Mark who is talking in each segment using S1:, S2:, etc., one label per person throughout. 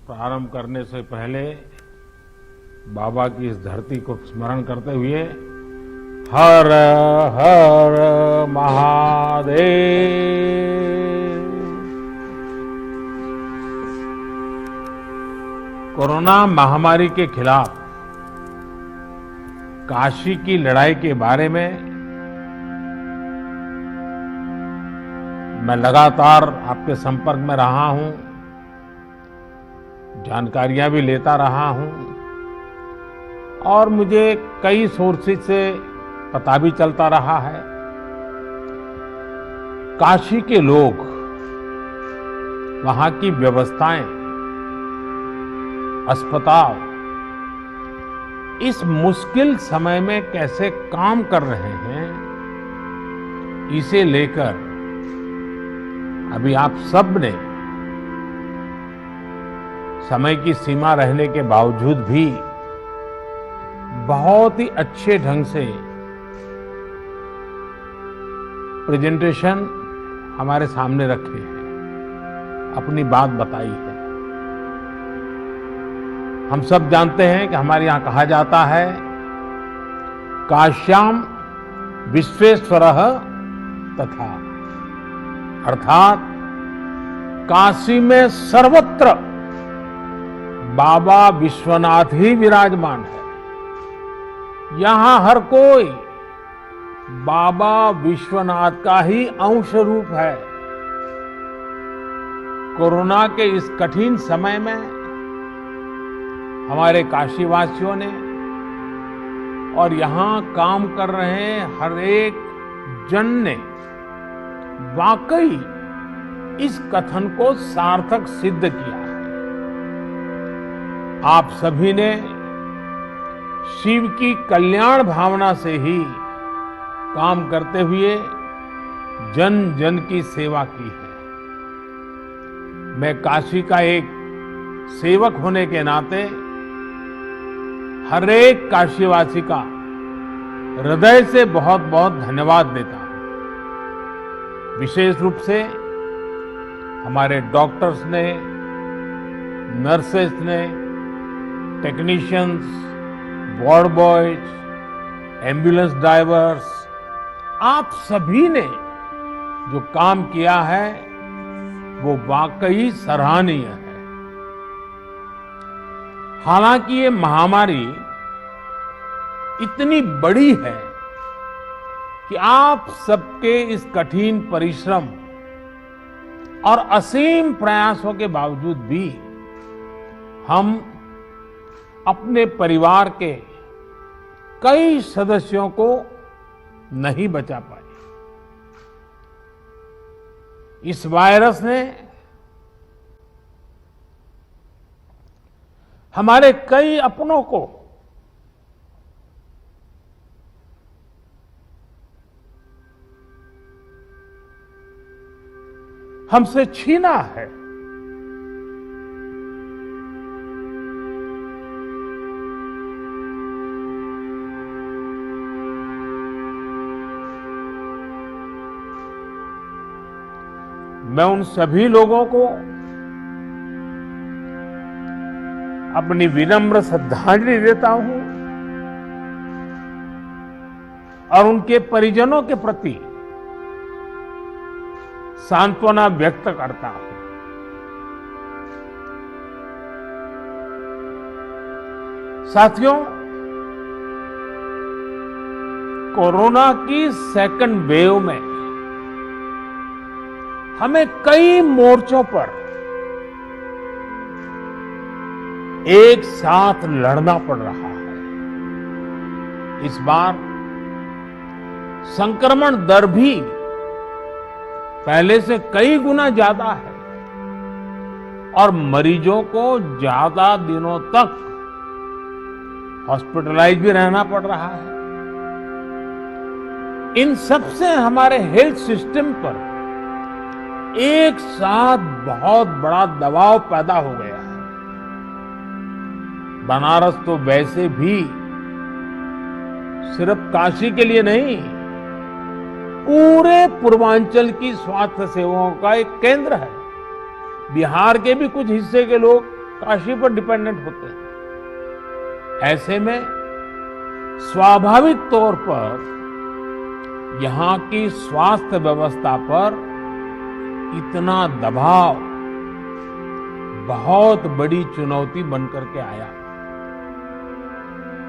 S1: प्रारंभ करने से पहले बाबा की इस धरती को स्मरण करते हुए हर हर महादेव। कोरोना महामारी के खिलाफ काशी की लड़ाई के बारे में मैं लगातार आपके संपर्क में रहा हूं, जानकारियां भी लेता रहा हूं और मुझे कई सोर्सेज से पता भी चलता रहा है। काशी के लोग, वहां की व्यवस्थाएं, अस्पताल इस मुश्किल समय में कैसे काम कर रहे हैं, इसे लेकर अभी आप सब ने समय की सीमा रहने के बावजूद भी बहुत ही अच्छे ढंग से प्रेजेंटेशन हमारे सामने रखे हैं, अपनी बात बताई है। हम सब जानते हैं कि हमारे यहां कहा जाता है, काश्याम विश्वेश्वरः तथा, अर्थात काशी में सर्वत्र बाबा विश्वनाथ ही विराजमान है। यहां हर कोई बाबा विश्वनाथ का ही अंश रूप है। कोरोना के इस कठिन समय में हमारे काशीवासियों ने और यहां काम कर रहे हर एक जन ने वाकई इस कथन को सार्थक सिद्ध किया है। आप सभी ने शिव की कल्याण भावना से ही काम करते हुए जन जन की सेवा की है। मैं काशी का एक सेवक होने के नाते हर एक काशीवासी का हृदय से बहुत बहुत धन्यवाद देता हूं। विशेष रूप से हमारे डॉक्टर्स ने, नर्सेस ने, technicians, ward boys, ambulance drivers, आप सभी ने जो काम किया है वो वाकई सराहनीय है। हालांकि ये महामारी इतनी बड़ी है कि आप सबके इस कठिन परिश्रम और असीम प्रयासों के बावजूद भी हम अपने परिवार के कई सदस्यों को नहीं बचा पाए। इस वायरस ने हमारे कई अपनों को हमसे छीना है। मैं उन सभी लोगों को अपनी विनम्र श्रद्धांजलि देता हूं और उनके परिजनों के प्रति सांत्वना व्यक्त करता हूं। साथियों, कोरोना की सेकंड वेव में हमें कई मोर्चों पर एक साथ लड़ना पड़ रहा है। इस बार संक्रमण दर भी पहले से कई गुना ज्यादा है और मरीजों को ज्यादा दिनों तक हॉस्पिटलाइज भी रहना पड़ रहा है। इन सब से हमारे हेल्थ सिस्टम पर एक साथ बहुत बड़ा दबाव पैदा हो गया है। बनारस तो वैसे भी सिर्फ काशी के लिए नहीं, पूरे पूर्वांचल की स्वास्थ्य सेवाओं का एक केंद्र है। बिहार के भी कुछ हिस्से के लोग काशी पर डिपेंडेंट होते हैं। ऐसे में स्वाभाविक तौर पर यहाँ की स्वास्थ्य व्यवस्था पर इतना दबाव बहुत बड़ी चुनौती बनकर के आया।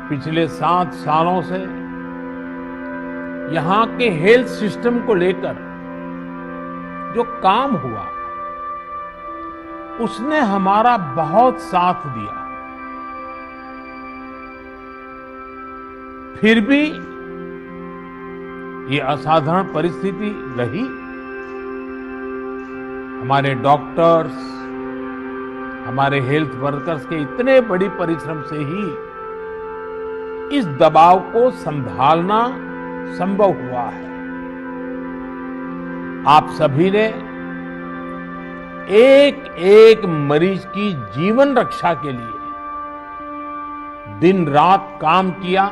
S1: पिछले 7 सालों से यहाँ के हेल्थ सिस्टम को लेकर जो काम हुआ उसने हमारा बहुत साथ दिया। फिर भी ये असाधारण परिस्थिति रही। हमारे डॉक्टर्स, हमारे हेल्थ वर्कर्स के इतने बड़ी परिश्रम से ही इस दबाव को संभालना संभव हुआ है। आप सभी ने एक एक मरीज की जीवन रक्षा के लिए दिन रात काम किया।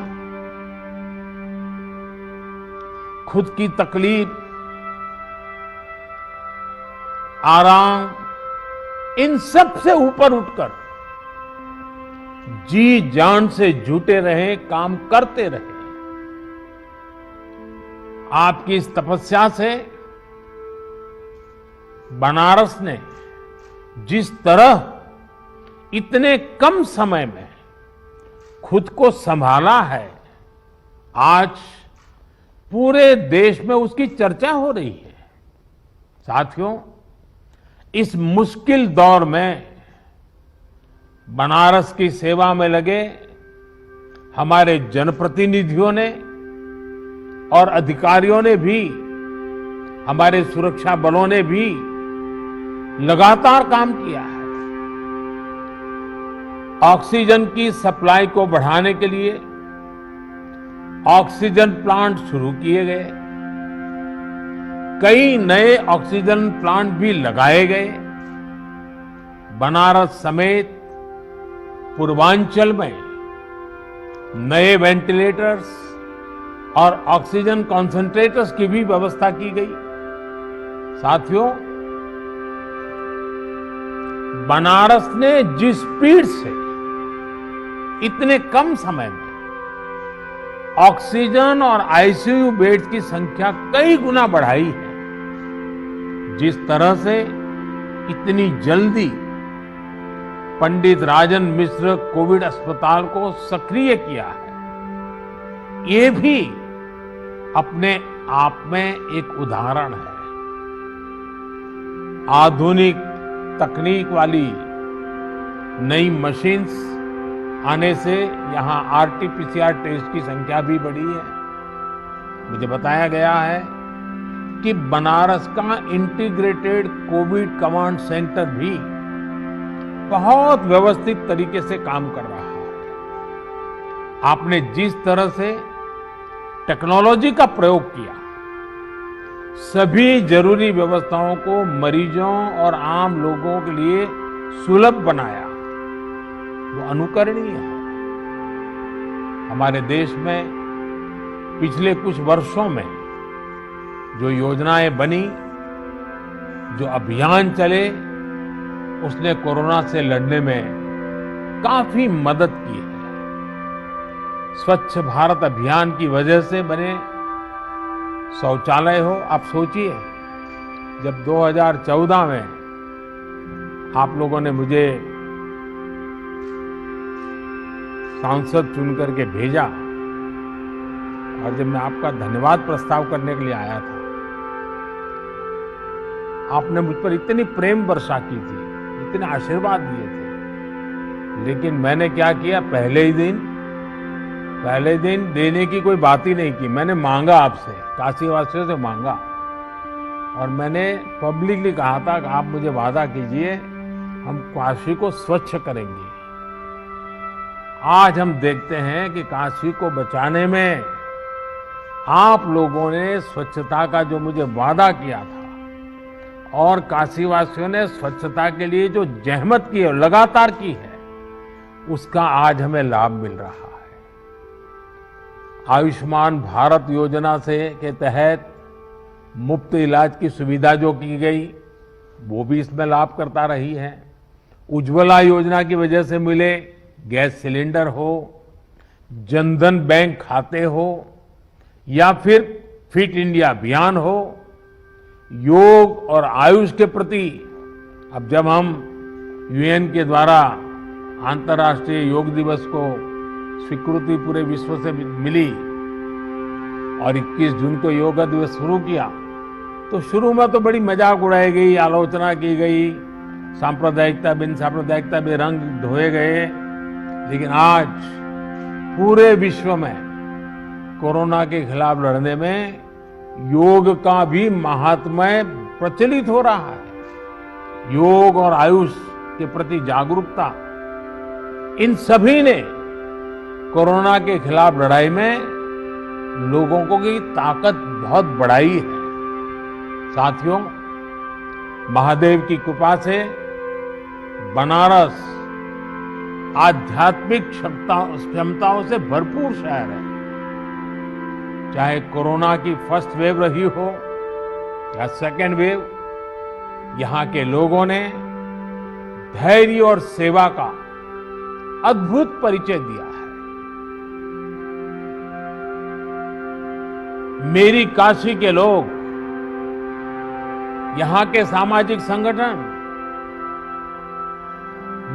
S1: खुद की तकलीफ, आराम, इन सब से ऊपर उठकर जी जान से जुटे रहे, काम करते रहे। आपकी इस तपस्या से बनारस ने जिस तरह इतने कम समय में खुद को संभाला है, आज पूरे देश में उसकी चर्चा हो रही है। साथियों, इस मुश्किल दौर में बनारस की सेवा में लगे हमारे जनप्रतिनिधियों ने और अधिकारियों ने भी, हमारे सुरक्षा बलों ने भी लगातार काम किया है। ऑक्सीजन की सप्लाई को बढ़ाने के लिए ऑक्सीजन प्लांट शुरू किए गए, कई नए ऑक्सीजन प्लांट भी लगाए गए। बनारस समेत पूर्वांचल में नए वेंटिलेटर्स और ऑक्सीजन कॉन्सेंट्रेटर्स की भी व्यवस्था की गई। साथियों, बनारस ने जिस स्पीड से इतने कम समय में ऑक्सीजन और आईसीयू बेड्स की संख्या कई गुना बढ़ाई है, जिस तरह से इतनी जल्दी पंडित राजन मिश्र कोविड अस्पताल को सक्रिय किया है, ये भी अपने आप में एक उदाहरण है। आधुनिक तकनीक वाली नई मशीन्स आने से यहां आरटीपीसीआर टेस्ट की संख्या भी बढ़ी है। मुझे बताया गया है कि बनारस का इंटीग्रेटेड कोविड कमांड सेंटर भी बहुत व्यवस्थित तरीके से काम कर रहा है। आपने जिस तरह से टेक्नोलॉजी का प्रयोग किया, सभी जरूरी व्यवस्थाओं को मरीजों और आम लोगों के लिए सुलभ बनाया, वो अनुकरणीय है। हमारे देश में पिछले कुछ वर्षों में जो योजनाएं बनी, जो अभियान चले, उसने कोरोना से लड़ने में काफी मदद की है। स्वच्छ भारत अभियान की वजह से बने शौचालय हो, आप सोचिए, जब 2014 में आप लोगों ने मुझे सांसद चुन करके भेजा और जब मैं आपका धन्यवाद प्रस्ताव करने के लिए आया था, आपने मुझ पर इतनी प्रेम वर्षा की थी, इतने आशीर्वाद दिए थे, लेकिन मैंने क्या किया, पहले दिन देने की कोई बात ही नहीं की। मैंने मांगा आपसे, काशी वासियों से मांगा, और मैंने पब्लिकली कहा था कि आप मुझे वादा कीजिए, हम काशी को स्वच्छ करेंगे। आज हम देखते हैं कि काशी को बचाने में आप लोगों ने स्वच्छता का जो मुझे वादा किया था और काशीवासियों ने स्वच्छता के लिए जो जहमत की और लगातार की है, उसका आज हमें लाभ मिल रहा है। आयुष्मान भारत योजना से के तहत मुफ्त इलाज की सुविधा जो की गई, वो भी इसमें लाभ करता रही है। उज्ज्वला योजना की वजह से मिले गैस सिलेंडर हो, जनधन बैंक खाते हो या फिर फिट इंडिया अभियान हो, योग और आयुष के प्रति अब जब हम यूएन के द्वारा अंतर्राष्ट्रीय योग दिवस को स्वीकृति पूरे विश्व से मिली और 21 जून को योग दिवस शुरू किया, तो शुरू में तो बड़ी मजाक उड़ाई गई, आलोचना की गई, सांप्रदायिकता बिन सांप्रदायिकता में रंग धोए गए। लेकिन आज पूरे विश्व में कोरोना के खिलाफ लड़ने में योग का भी महात्म्य प्रचलित हो रहा है। योग और आयुष के प्रति जागरूकता, इन सभी ने कोरोना के खिलाफ लड़ाई में लोगों को की ताकत बहुत बढ़ाई है। साथियों, महादेव की कृपा से बनारस आध्यात्मिक क्षमताओं से भरपूर शहर है। चाहे कोरोना की फर्स्ट वेव रही हो या सेकेंड वेव, यहां के लोगों ने धैर्य और सेवा का अद्भुत परिचय दिया है। मेरी काशी के लोग, यहां के सामाजिक संगठन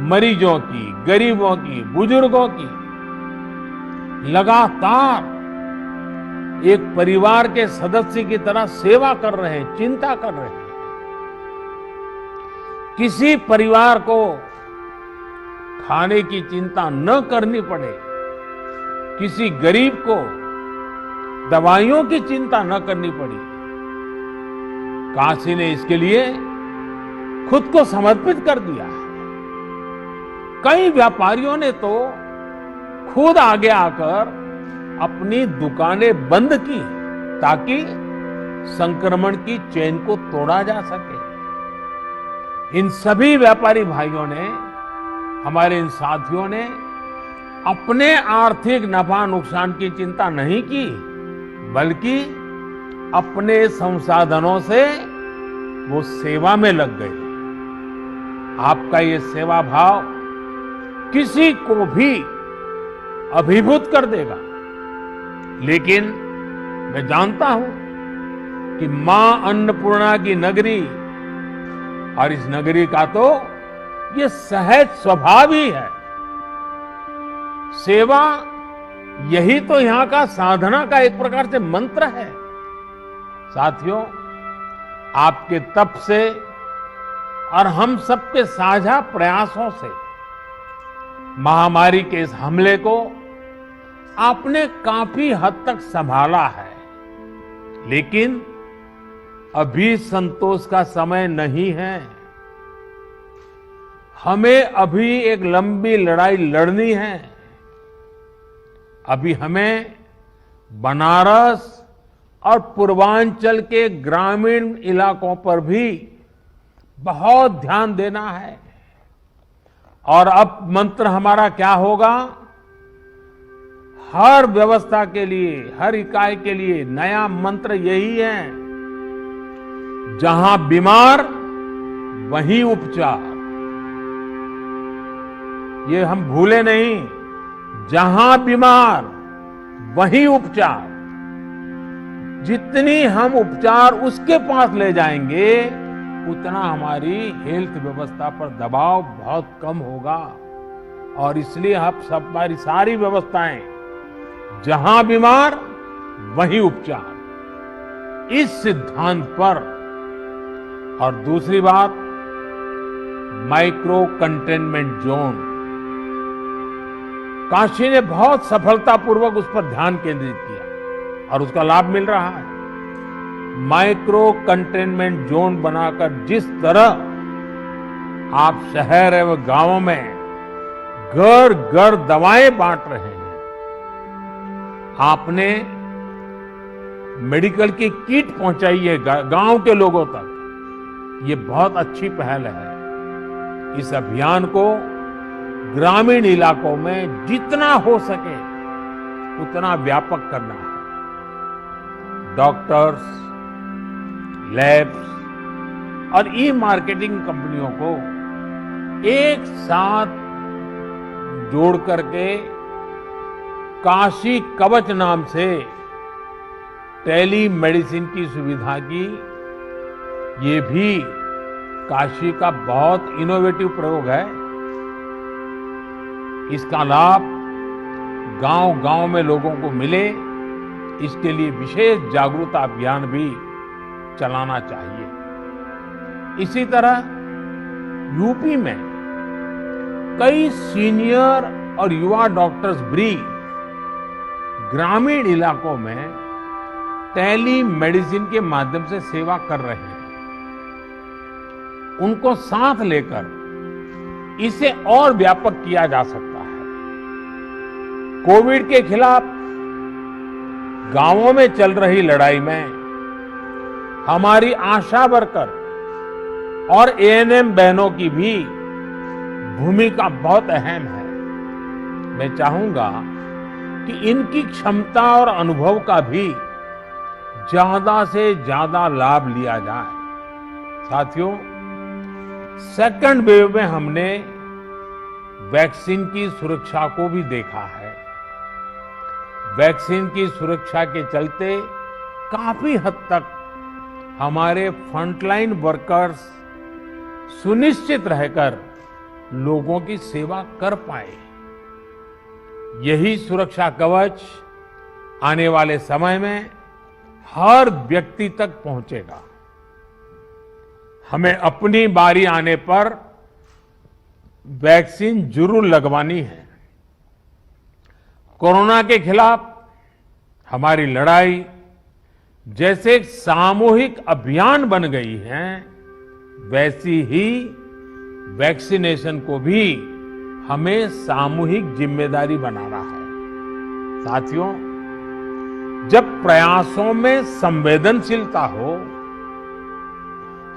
S1: मरीजों की, गरीबों की, बुजुर्गों की लगातार एक परिवार के सदस्य की तरह सेवा कर रहे हैं, चिंता कर रहे हैं। किसी परिवार को खाने की चिंता न करनी पड़े, किसी गरीब को दवाइयों की चिंता न करनी पड़ी, काशी ने इसके लिए खुद को समर्पित कर दिया है। कई व्यापारियों ने तो खुद आगे आकर अपनी दुकानें बंद की ताकि संक्रमण की चेन को तोड़ा जा सके। इन सभी व्यापारी भाइयों ने, हमारे इन साथियों ने अपने आर्थिक नफा नुकसान की चिंता नहीं की, बल्कि अपने संसाधनों से वो सेवा में लग गए। आपका ये सेवा भाव किसी को भी अभिभूत कर देगा। लेकिन मैं जानता हूं कि मां अन्नपूर्णा की नगरी और इस नगरी का तो ये सहज स्वभाव ही है। सेवा यही तो यहां का साधना का एक प्रकार से मंत्र है। साथियों, आपके तप से और हम सबके साझा प्रयासों से महामारी के इस हमले को आपने काफी हद तक संभाला है। लेकिन अभी संतोष का समय नहीं है। हमें अभी एक लंबी लड़ाई लड़नी है। अभी हमें बनारस और पूर्वांचल के ग्रामीण इलाकों पर भी बहुत ध्यान देना है। और अब मंत्र हमारा क्या होगा? हर व्यवस्था के लिए, हर इकाई के लिए नया मंत्र यही है, जहां बीमार वहीं उपचार। ये हम भूले नहीं, जहां बीमार वहीं उपचार। जितनी हम उपचार उसके पास ले जाएंगे, उतना हमारी हेल्थ व्यवस्था पर दबाव बहुत कम होगा। और इसलिए अब सब हमारी सारी व्यवस्थाएं, जहां बीमार वहीं उपचार, इस सिद्धांत पर। और दूसरी बात, माइक्रो कंटेनमेंट जोन। काशी ने बहुत सफलतापूर्वक उस पर ध्यान केंद्रित किया और उसका लाभ मिल रहा है। माइक्रो कंटेनमेंट जोन बनाकर जिस तरह आप शहर एवं गांवों में घर घर दवाएं बांट रहे हैं, आपने मेडिकल की किट पहुंचाई है गांव के लोगों तक, ये बहुत अच्छी पहल है। इस अभियान को ग्रामीण इलाकों में जितना हो सके उतना व्यापक करना है। डॉक्टर्स, लैब्स और ई मार्केटिंग कंपनियों को एक साथ जोड़ करके काशी कवच नाम से टेली मेडिसिन की सुविधा की, ये भी काशी का बहुत इनोवेटिव प्रयोग है। इसका लाभ गांव-गांव में लोगों को मिले, इसके लिए विशेष जागरूकता अभियान भी चलाना चाहिए। इसी तरह यूपी में कई सीनियर और युवा डॉक्टर्स भी ग्रामीण इलाकों में टेली मेडिसिन के माध्यम से सेवा कर रहे हैं। उनको साथ लेकर इसे और व्यापक किया जा सकता है। कोविड के खिलाफ गांवों में चल रही लड़ाई में हमारी आशा वर्कर और एएनएम बहनों की भी भूमिका बहुत अहम है। मैं चाहूंगा कि इनकी क्षमता और अनुभव का भी ज्यादा से ज्यादा लाभ लिया जाए। साथियों, सेकंड वेव में हमने वैक्सीन की सुरक्षा को भी देखा है। वैक्सीन की सुरक्षा के चलते काफी हद तक हमारे फ्रंटलाइन वर्कर्स सुनिश्चित रहकर लोगों की सेवा कर पाए। यही सुरक्षा कवच आने वाले समय में हर व्यक्ति तक पहुंचेगा। हमें अपनी बारी आने पर वैक्सीन जरूर लगवानी है। कोरोना के खिलाफ हमारी लड़ाई जैसे एक सामूहिक अभियान बन गई है, वैसी ही वैक्सीनेशन को भी हमें सामूहिक जिम्मेदारी बनाना है। साथियों, जब प्रयासों में संवेदनशीलता हो,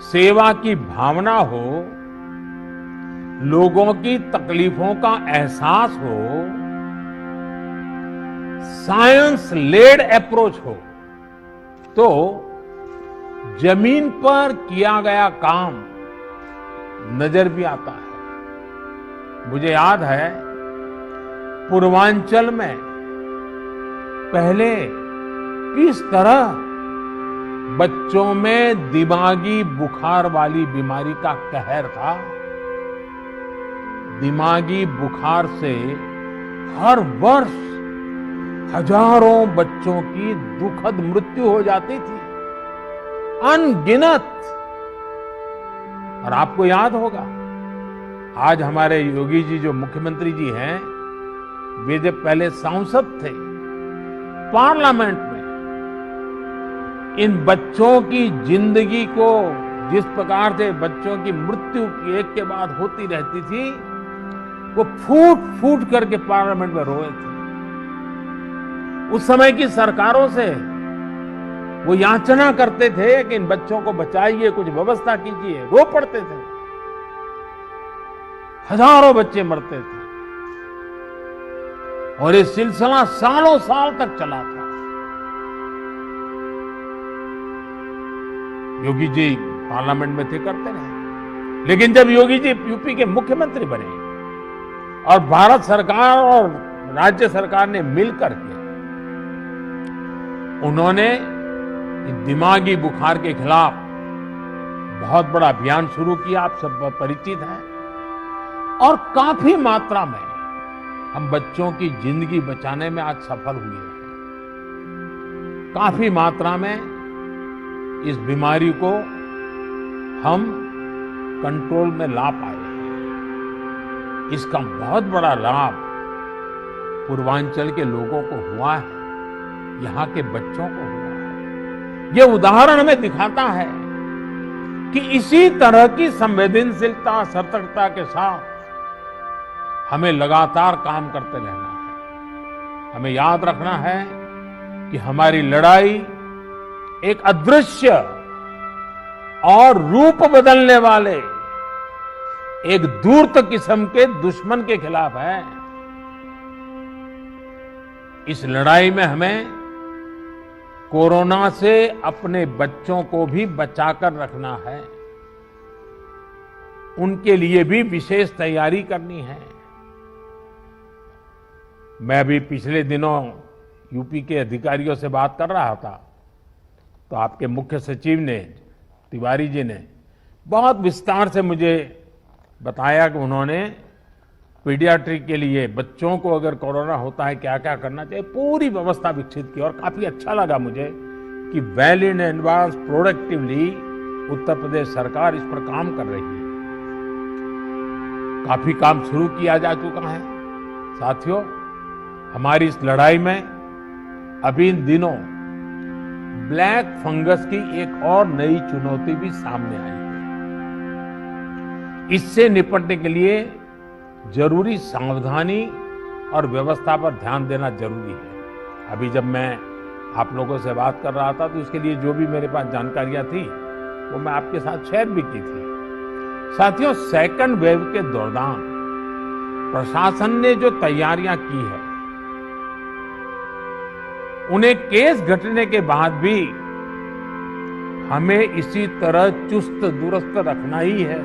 S1: सेवा की भावना हो, लोगों की तकलीफों का एहसास हो, साइंस लेड अप्रोच हो, तो जमीन पर किया गया काम नजर भी आता है। मुझे याद है, पूर्वांचल में पहले किस तरह बच्चों में दिमागी बुखार वाली बीमारी का कहर था। दिमागी बुखार से हर वर्ष हजारों बच्चों की दुखद मृत्यु हो जाती थी, अनगिनत। और आपको याद होगा, आज हमारे योगी जी जो मुख्यमंत्री जी हैं, वे जब पहले सांसद थे पार्लियामेंट में, इन बच्चों की जिंदगी को जिस प्रकार से बच्चों की मृत्यु एक के बाद होती रहती थी, वो फूट फूट करके पार्लियामेंट में रोए थे। उस समय की सरकारों से वो याचना करते थे कि इन बच्चों को बचाइए, कुछ व्यवस्था कीजिए, रो पड़ते थे। हजारों बच्चे मरते थे और ये सिलसिला सालों साल तक चला था। योगी जी पार्लियामेंट में थे, करते रहे। लेकिन जब योगी जी यूपी के मुख्यमंत्री बने और भारत सरकार और राज्य सरकार ने मिलकर के उन्होंने दिमागी बुखार के खिलाफ बहुत बड़ा अभियान शुरू किया, आप सब परिचित हैं। और काफी मात्रा में हम बच्चों की जिंदगी बचाने में आज सफल हुए हैं। काफी मात्रा में इस बीमारी को हम कंट्रोल में ला पाए हैं। इसका बहुत बड़ा लाभ पूर्वांचल के लोगों को हुआ है, यहाँ के बच्चों को हुआ है। ये उदाहरण हमें दिखाता है कि इसी तरह की संवेदनशीलता, सतर्कता के साथ हमें लगातार काम करते रहना है। हमें याद रखना है कि हमारी लड़ाई एक अदृश्य और रूप बदलने वाले एक धूर्त किस्म के दुश्मन के खिलाफ है। इस लड़ाई में हमें कोरोना से अपने बच्चों को भी बचाकर रखना है। उनके लिए भी विशेष तैयारी करनी है। मैं अभी पिछले दिनों यूपी के अधिकारियों से बात कर रहा था, तो आपके मुख्य सचिव ने, तिवारी जी ने बहुत विस्तार से मुझे बताया कि उन्होंने पीडियाट्रिक के लिए बच्चों को अगर कोरोना होता है क्या क्या करना चाहिए, पूरी व्यवस्था विकसित की। और काफी अच्छा लगा मुझे कि well in advance productively Uttar Pradesh सरकार इस पर काम कर रही है। काफी काम शुरू किया जा चुका है। साथियों, हमारी इस लड़ाई में अभी इन दिनों ब्लैक फंगस की एक और नई चुनौती भी सामने आई है। इससे निपटने के लिए जरूरी सावधानी और व्यवस्था पर ध्यान देना जरूरी है। अभी जब मैं आप लोगों से बात कर रहा था तो इसके लिए जो भी मेरे पास जानकारियां थी वो मैं आपके साथ शेयर भी की थी। साथियों, सेकंड वेव के दौरान प्रशासन ने जो तैयारियां की है, उन्हें केस घटने के बाद भी हमें इसी तरह चुस्त दुरुस्त रखना ही है।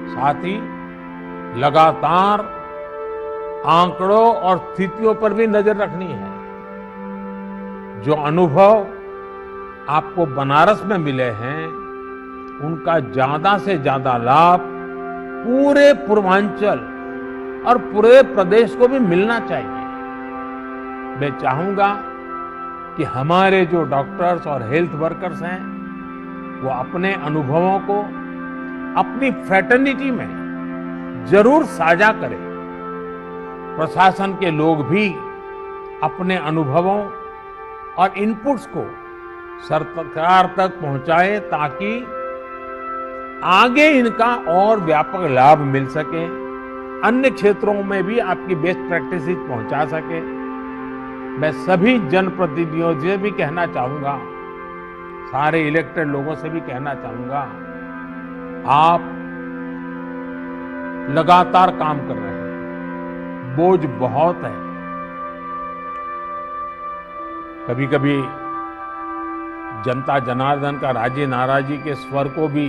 S1: साथ ही लगातार आंकड़ों और स्थितियों पर भी नजर रखनी है। जो अनुभव आपको बनारस में मिले हैं, उनका ज्यादा से ज्यादा लाभ पूरे पूर्वांचल और पूरे प्रदेश को भी मिलना चाहिए। मैं चाहूंगा कि हमारे जो डॉक्टर्स और हेल्थ वर्कर्स हैं, वो अपने अनुभवों को अपनी फ्रेटर्निटी में जरूर साझा करें। प्रशासन के लोग भी अपने अनुभवों और इनपुट्स को सरकार तक पहुंचाए ताकि आगे इनका और व्यापक लाभ मिल सके, अन्य क्षेत्रों में भी आपकी बेस्ट प्रैक्टिसेस पहुंचा सके। मैं सभी जनप्रतिनिधियों से भी कहना चाहूंगा, सारे इलेक्टेड लोगों से भी कहना चाहूंगा, आप लगातार काम कर रहे हैं, बोझ बहुत है। कभी कभी जनता जनार्दन का राजी नाराजी के स्वर को भी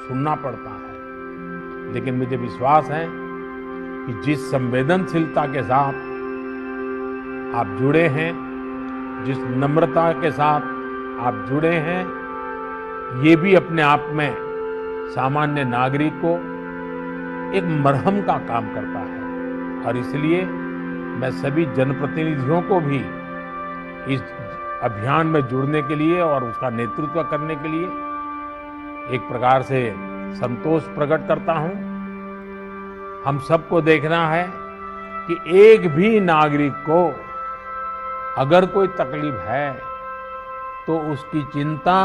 S1: सुनना पड़ता है, लेकिन मुझे विश्वास है कि जिस संवेदनशीलता के साथ आप जुड़े हैं, जिस नम्रता के साथ आप जुड़े हैं, ये भी अपने आप में सामान्य नागरिक को एक मरहम का काम करता है। और इसलिए मैं सभी जनप्रतिनिधियों को भी इस अभियान में जुड़ने के लिए और उसका नेतृत्व करने के लिए एक प्रकार से संतोष प्रकट करता हूं। हम सबको देखना है कि एक भी नागरिक को अगर कोई तकलीफ है तो उसकी चिंता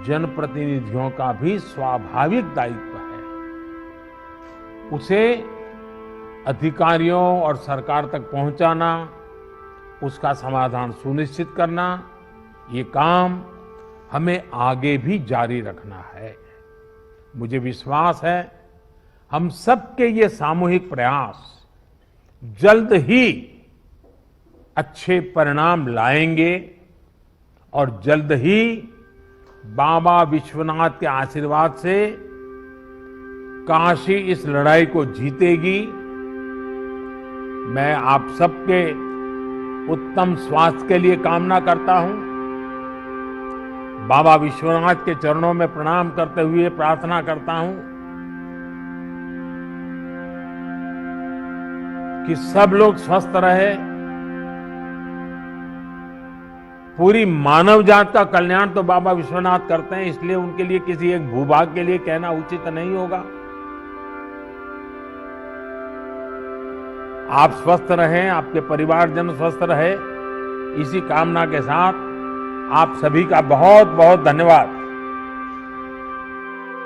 S1: जनप्रतिनिधियों का भी स्वाभाविक दायित्व है। उसे अधिकारियों और सरकार तक पहुंचाना, उसका समाधान सुनिश्चित करना, ये काम हमें आगे भी जारी रखना है। मुझे विश्वास है हम सबके ये सामूहिक प्रयास जल्द ही अच्छे परिणाम लाएंगे और जल्द ही बाबा विश्वनाथ के आशीर्वाद से काशी इस लड़ाई को जीतेगी। मैं आप सबके उत्तम स्वास्थ्य के लिए कामना करता हूं। बाबा विश्वनाथ के चरणों में प्रणाम करते हुए प्रार्थना करता हूं कि सब लोग स्वस्थ रहे। पूरी मानव जात का कल्याण तो बाबा विश्वनाथ करते हैं, इसलिए उनके लिए किसी एक भूभाग के लिए कहना उचित नहीं होगा। आप स्वस्थ रहें, आपके परिवारजन स्वस्थ रहे, इसी कामना के साथ आप सभी का बहुत बहुत धन्यवाद।